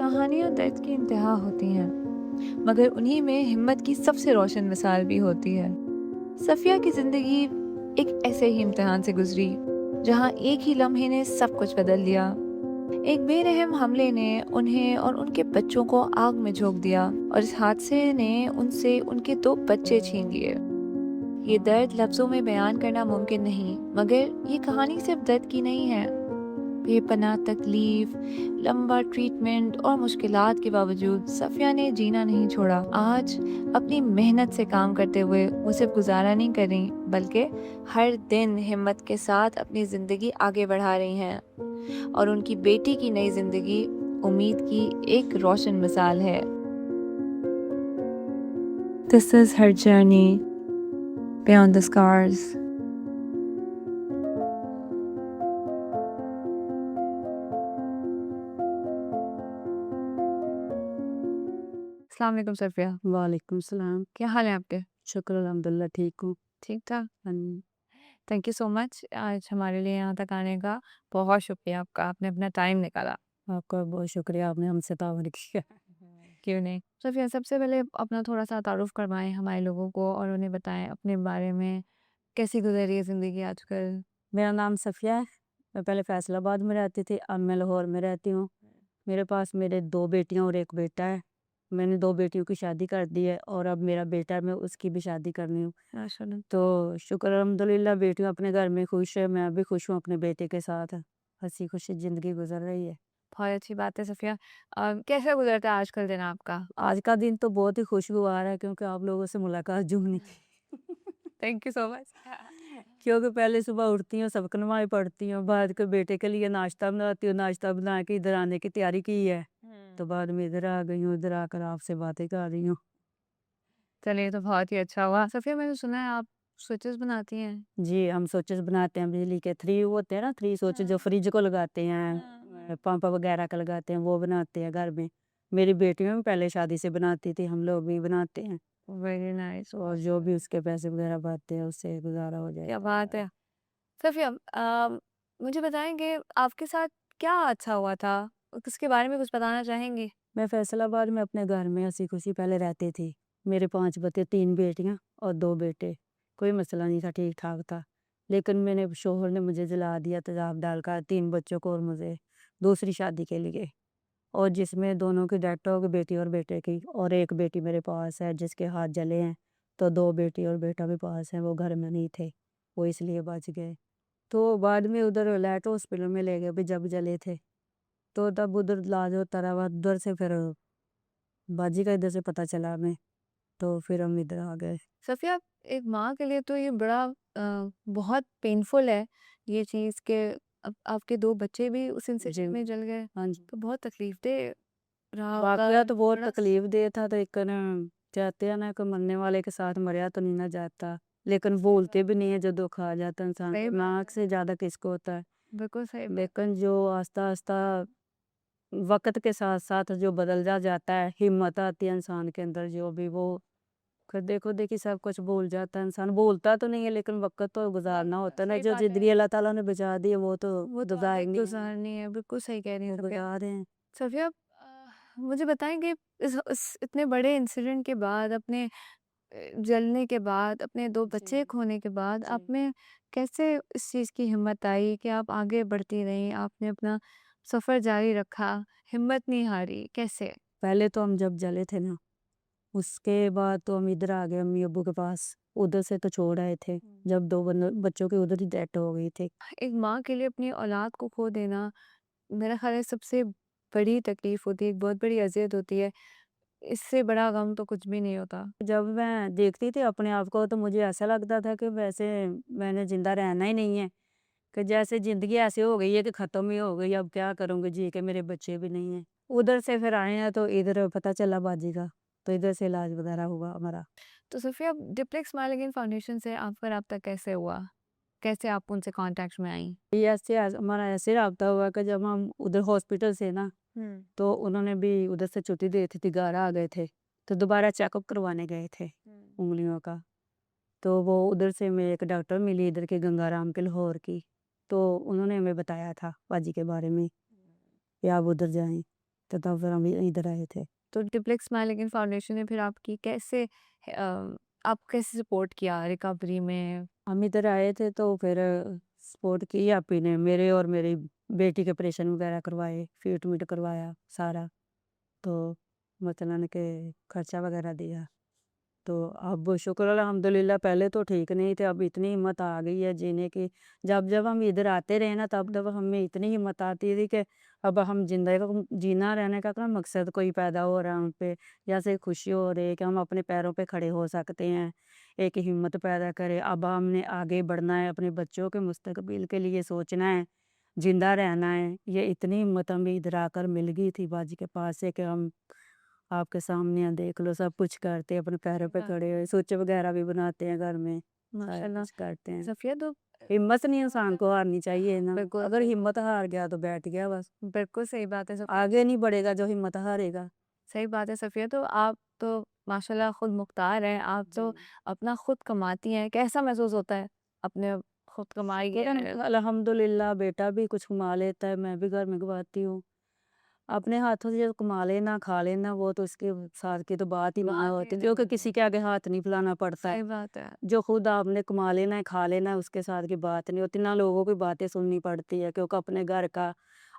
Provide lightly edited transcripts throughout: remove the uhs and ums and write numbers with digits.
कहानियाँ दर्द की इंतहा होती हैं, मगर उन्हीं में हिम्मत की सबसे रोशन मिसाल भी होती है। सफ़िया की ज़िंदगी एक ऐसे ही इम्तिहान से गुजरी, जहाँ एक ही लम्हे ने सब कुछ बदल दिया। एक बेरहम हमले ने उन्हें और उनके बच्चों को आग में झोंक दिया और इस हादसे ने उनसे उनके 2 बच्चे छीन लिए। ये दर्द लफ्ज़ों में बयान करना मुमकिन नहीं, मगर ये कहानी सिर्फ दर्द की नहीं है। बेपनाह तकलीफ, लंबा ट्रीटमेंट और मुश्किलात के बावजूद सफ़िया ने जीना नहीं छोड़ा। आज अपनी मेहनत से काम करते हुए वो सिर्फ गुजारा नहीं कर रही, बल्कि हर दिन हिम्मत के साथ अपनी ज़िंदगी आगे बढ़ा रही हैं और उनकी बेटी की नई ज़िंदगी उम्मीद की एक रोशन मिसाल है। This is her journey beyond the scars. अस्सलाम वालेकुम सफ़िया, वालेकुम सलाम। क्या हाल है आपके? शुक्र अल्हम्दुलिल्लाह ठीक हूँ। ठीक ठाक। हाँ जी। थैंक यू सो मच आज हमारे लिए यहाँ तक आने का। बहुत शुक्रिया आपका, आपने अपना टाइम निकाला। आपका बहुत शुक्रिया आपने हमसे ताउन किया। क्यों नहीं। सफ़िया, सबसे पहले अपना थोड़ा-सा तारुफ़ करवाएँ हमारे लोगों को और उन्हें बताएँ अपने बारे में, कैसी गुज़र रही है ज़िंदगी आजकल? मेरा नाम सफ़िया है। मैं पहले फैसलाबाद में रहती थी, अब मैं लाहौर में रहती हूँ। मेरे पास मेरे 2 बेटियाँ और 1 बेटा है। मैंने 2 बेटियों की शादी कर दी है और अब मेरा बेटा है, मैं उसकी भी शादी करनी हूँ। माशाल्लाह। तो शुक्र अल्हम्दुलिल्लाह बेटियाँ अपने घर में खुश है, मैं भी खुश हूँ अपने बेटे के साथ। हँसी-खुशी ज़िंदगी गुज़र रही है। बहुत अच्छी बात है सफ़िया। कैसा गुज़रता है आज का दिन आपका? आज का दिन तो बहुत ही खुशगवार है क्योंकि आप लोगों से मुलाकात यूँ नहीं की। Thank you so much. क्योंकि पहले सुबह उठती हूँ, सबक नमाज़ पढ़ती हूँ, बाद के बेटे के लिए नाश्ता बनाती हूँ, नाश्ता बना के इधर आने की तैयारी की है। तो बाद में इधर आ गई हूँ, इधर आकर आपसे बातें कर रही हूँ। चलिए, तो बहुत ही अच्छा हुआ। सफ़िया, मैंने सुना है आप स्विचेस बनाती हैं? जी, हम स्विचेस बनाते हैं बिजली के 3 होते हैं ना, 3 स्विच जो हाँ, फ्रिज को लगाते हैं, हाँ। पंप वगैरह का लगाते हैं, वो बनाते हैं घर में। मेरी बेटियाँ भी पहले शादी से बनाती थी, हम लोग भी बनाते हैं वेरी नाइस, और बहुत जो शुक्र। भी उसके पैसे वगैरह बनते हैं, उससे गुज़ारा हो क्या जाता बात है। है। सफ़िया, मुझे बताएँगे आपके साथ क्या अच्छा हुआ था? उसके बारे में कुछ बताना चाहेंगी? मैं फैसलाबाद में अपने घर में हँसी-खुशी पहले रहती थी। मेरे 5 बच्चे, 3 बेटियाँ और 2 बेटे। कोई मसला नहीं था, ठीक-ठाक था। लेकिन मेरे शौहर ने मुझे जला दिया तेज़ाब डालकर 3 बच्चों को और मुझे दूसरी शादी के लिए और जिसमें दोनों की डेथ हो गई, बेटी और बेटे की और 1 बेटी मेरे पास है जिसके हाथ जले हैं। तो 2 बेटी और बेटा भी पास हैं, वो घर में नहीं थे, वो इसलिए बच गए। तो बाद में उधर लैट हॉस्पिटल में ले गए भी जब जले थे। तो तब उधर इलाज होता रहा, उधर से फिर बाजी का इधर से पता चला हमें, तो फिर हम इधर आ गए। सफ़िया, एक माँ के लिए तो ये बड़ा बहुत पेनफुल है ये चीज़ कि आपके 2 बच्चे भी उस जी, इंसिडेंट में जल गए, हाँ जी। तो बहुत तकलीफ़देह रहा होगा। वाक़या तो बहुत बड़ा तकलीफ़देह था लेकिन कहते हैं ना कि मरने वाले के साथ मरा तो नहीं ना जाता। लेकिन सही भूलते बात भी नहीं है जो दुःख आ जाता है इंसान सही को, बात नाक है। से ज़्यादा किसको होता है। बिल्कुल सही बात। लेकिन जो आहिस्ता-आहिस्ता वक़्त के साथ-साथ जो बदलता जाता है, हिम्मत आती है इंसान के अंदर जो भी वो खुद-ब-खुद ही सब कुछ भूल जाता है इंसान, भूलता तो नहीं है लेकिन वक़्त तो गुज़ारना होता है ना, सही जो बात है। ज़िंदगी अल्लाह ताला ने बचा दी है वो तो वो तो आगे गुज़ारनी है, गुज़ारनी है, बिल्कुल सही कह रही हैं वो सफ़िया। गुज़ार रहे हैं। सफ़िया, मुझे बताएँगे इस इतने बड़े इंसिडेंट के बाद अपने जलने के बाद, अपने 2 जी, बच्चे खोने के बाद आप जी। में कैसे इस चीज़ की हिम्मत आई कि आप आगे बढ़ती रहीं, आपने अपना सफ़र जारी रखा, हिम्मत नहीं हारी, कैसे? पहले तो हम जब जले थे ना, उसके बाद तो हम इधर आ गए अम्मी-अब्बू के पास, उधर से तो छोड़ आए थे, जब 2 बच्चों की उधर ही डेथ हो गई थी। एक माँ के लिए अपनी औलाद को खो देना, मेरा ख़्याल है सबसे बड़ी तकलीफ़ होती है, एक बहुत बड़ी अज़ियत होती है। इससे बड़ा गम तो कुछ भी नहीं होता। जब मैं देखती थी अपने आप को तो मुझे ऐसा लगता था कि वैसे मैंने ज़िंदा रहना ही नहीं है, कि जैसे ज़िंदगी ऐसे हो गई है कि ख़त्म ही हो गई, अब क्या करूँगी जी के, मेरे बच्चे भी नहीं हैं। उधर से फिर आए हैं तो इधर पता चला बाजी का, तो इधर से इलाज वगैरह हुआ हमारा। तो सोफ़िया, डिप्लेक्स स्माइल अगेन फाउंडेशन से आपका राब्ता कैसे हुआ? कैसे आप उनसे कॉन्टैक्ट में आईं? ये ऐसे हमारा ऐसे रब्ता हुआ कि जब हम उधर हॉस्पिटल से ना, हुँ। तो उन्होंने भी उधर से छुट्टी दे दी थी, घर आ गए थे, तो दोबारा चेकअप करवाने गए थे हुँ। उंगलियों का। तो वो उधर से मैं एक डॉक्टर मिली इधर के गंगाराम के लाहौर की, तो उन्होंने हमें बताया था बाजी के बारे में कि आप उधर जाएँ। तो तब फिर हम इधर आए थे। तो डिप्लेक्स स्माइल अगेन फाउंडेशन ने फिर आपकी कैसे आप कैसे सपोर्ट किया रिकवरी में? हम इधर आए थे तो फिर सपोर्ट की आपी ने, मेरे और मेरी बेटी के ऑपरेशन वगैरह करवाए, ट्रीटमेंट करवाया सारा। तो मतलब के खर्चा वगैरह दिया। तो अब शुक्र अल्हम्दुलिल्लाह, पहले तो ठीक नहीं थे, अब इतनी हिम्मत आ गई है जीने की। जब जब हम इधर आते रहे ना, तब तब हमें इतनी हिम्मत आती थी कि अब हम जिंदगी का जीना रहने का ना मकसद कोई पैदा हो रहा है हम पे, जैसे खुशी हो रही है कि हम अपने पैरों पे खड़े हो सकते हैं, एक हिम्मत पैदा करे। अब हमने आगे बढ़ना है, अपने बच्चों के मुस्तकबिल के लिए सोचना है, जिंदा रहना है। ये इतनी हिम्मत हमें इधर आकर मिल गई थी बाजी के पास से कि हम आपके सामने हैं, देख लो, सब कुछ करते हैं, अपने पैरों सही पे बात खड़े है। हुए, स्विच वगैरह भी बनाते हैं घर में, सारा माशाल्लाह। कुछ करते हैं। सफिया तो हिम्मत नहीं इंसान को हारनी चाहिए ना, बिल्कुल अगर हिम्मत हार गया तो बैठ गया बस, बिल्कुल सही बात है सफिया। आगे नहीं बढ़ेगा जो हिम्मत हारेगा। सही बात है सफिया। तो आप तो माशाल्लाह खुद मुख्तार हैं, आप तो जी। अपना खुद कमाती हैं, कैसा महसूस होता है अपने खुद कमाई शुक्र है, है? अल्हम्दुलिल्लाह, बेटा भी कुछ कमा लेता है, मैं भी घर में कमाती हूँ। अपने हाथों से जो कमा लेना, खा लेना, वो तो उसके साथ की तो बात ही ना बात ही होती, अलग जो कि होती किसी है। के आगे हाथ नहीं फैलाना पड़ता है। सही बात है। जो खुद आपने कमा लेना है, खा लेना है, उसके साथ की बात नहीं होती, ना लोगों की बातें सुननी पड़ती है, क्योंकि अपने घर का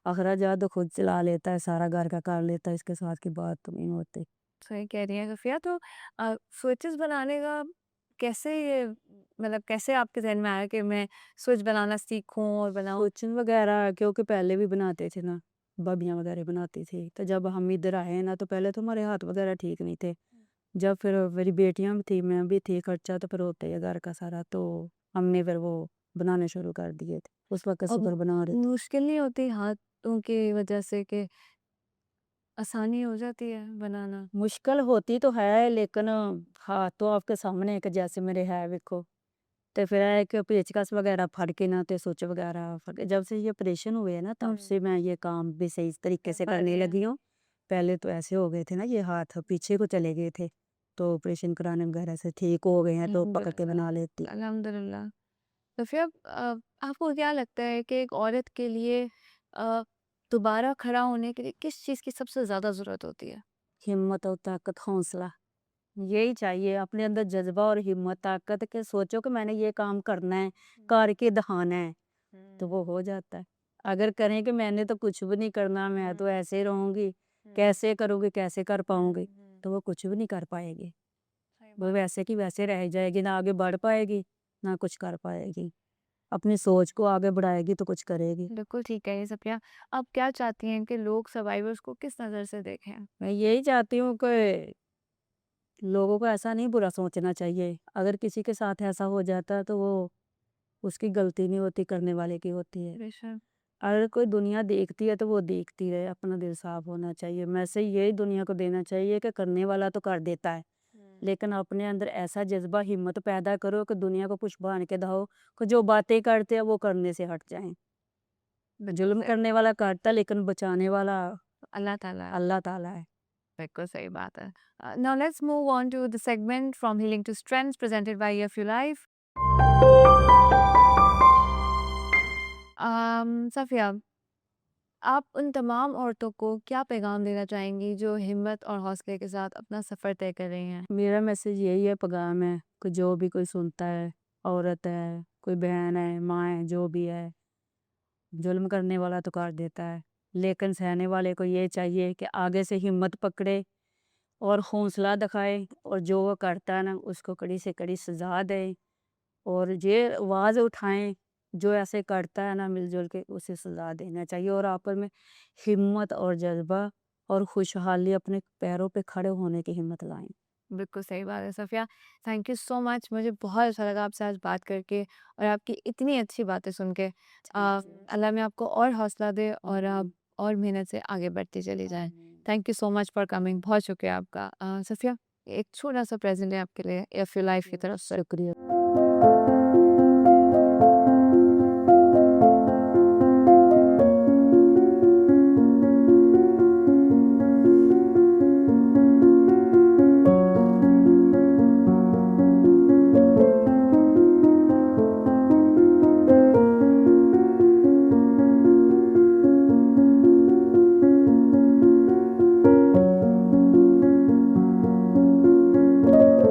अखराजात तो खुद चला लेता है, सारा घर का कर लेता है, इसके साथ की बात तो नहीं होती। सही कह रही हैं सफिया। तो स्विचेस बनाने का कैसे ये मतलब कैसे आपके ज़हन में आया कि मैं स्विच बनाना सीखूं और बनाऊं? किचन वगैरह क्योंकि पहले भी बनाते थे ना, भाभियाँ वगैरह बनाती थी, तो जब हम इधर आए ना, तो पहले तो हमारे हाथ वगैरह ठीक नहीं थे। जब फिर मेरी बेटियाँ भी थी, मैं भी थी, खर्चा तो फिर होता ही है घर का सारा, तो हमने फिर वो बनाने शुरू कर दिए थे। उस वक़्त अब शुक्र बना रहे थे। मुश्किल नहीं होती हाथों की वजह से कि आसानी हो जाती है बनाना? मुश्किल होती तो है, लेकिन हाथ तो आपके सामने है कि जैसे मेरे है वेखो। तो फिर है कि पेचकस वगैरह फड़ के ना, तो सुच वगैरह फड़ के, जब से ये ऑपरेशन हुए हैं ना, तब से मैं ये काम भी सही तरीके कर से पा रही करने हैं। लगी हूँ। पहले तो ऐसे हो गए थे ना, ये हाथ पीछे को चले गए थे, तो ऑपरेशन कराने वगैरह से ठीक हो गए हैं, तो पकड़ के अल्हम्दुलिल्लाह। बना लेती। अल्हम्दुलिल्लाह। तो फिर आपको क्या लगता है कि एक औरत के लिए अ, दोबारा खड़ा होने के लिए किस चीज़ की सबसे ज़्यादा ज़रूरत होती है? हिम्मत और ताकत, हौसला, यही चाहिए अपने अंदर, जज़्बा और हिम्मत, ताकत के सोचो कि मैंने ये काम करना है, करके दिखाना है, तो वो हो जाता है। अगर करें कि मैंने तो कुछ भी नहीं करना, मैं तो ऐसे ही रहूँगी, कैसे करूँगी, कैसे कर पाऊँगी, तो वो कुछ भी नहीं कर पाएगी। सही वो बात। वैसे की वैसे रह जाएगी, ना आगे बढ़ पाएगी, ना कुछ कर पाएगी। अपनी सोच को आगे बढ़ाएगी तो कुछ करेगी। बिल्कुल ठीक है ये सफिया। आप क्या चाहती हैं कि लोग सर्वाइवर्स को किस नज़र से देखें? मैं यही चाहती हूँ कि लोगों को ऐसा नहीं बुरा सोचना चाहिए। अगर किसी के साथ ऐसा हो जाता है, तो वो उसकी गलती नहीं होती, करने वाले की होती है। बेशक। अगर कोई दुनिया देखती है तो वो देखती रहे, अपना दिल साफ होना चाहिए। मैसेज यही दुनिया को देना चाहिए कि करने वाला तो कर देता है, लेकिन अपने अंदर ऐसा जज्बा, हिम्मत पैदा करो कि दुनिया को पुश बांध के दहो कि जो बातें करते हैं वो करने से हट जाएं। बिल्कुल जुल्म सही। करने वाला करता, लेकिन बचाने वाला अल्लाह ताला है। अल्लाह ताला है। बिल्कुल सही बात है। Now let's move on to the segment from healing to strength presented by your few life. Safia, आप उन तमाम औरतों को क्या पैगाम देना चाहेंगी जो हिम्मत और हौसले के साथ अपना सफ़र तय कर रही हैं? मेरा मैसेज यही है, पैगाम है कि जो भी कोई सुनता है, औरत है, कोई बहन है, माँ है, जो भी है, जुल्म करने वाला तो कर देता है, लेकिन सहने वाले को ये चाहिए कि आगे से हिम्मत पकड़े और हौसला दिखाए, और जो वो करता है ना, उसको कड़ी से कड़ी सजा दे, और ये आवाज़ उठाएं, जो ऐसे करता है ना मिलजुल के, उसे सजा देना चाहिए, और आपस में हिम्मत और जज्बा और खुशहाली, अपने पैरों पे खड़े होने की हिम्मत लाएं। बिल्कुल सही बात है Safiya. Thank you so much. मुझे बहुत अच्छा लगा आपसे आज बात करके और आपकी इतनी अच्छी बातें सुन के। Thank you. अल्लाह में आपको और हौसला दे और आप आमीन। और मेहनत से आगे बढ़ती चली जाएँ। आमीन। Thank you so much for coming. बहुत शुक्रिया आपका। सफ़िया, एक छोटा-सा प्रेज़ेंट है आपके लिए एफ योर लाइफ की तरफ से। शुक्रिया।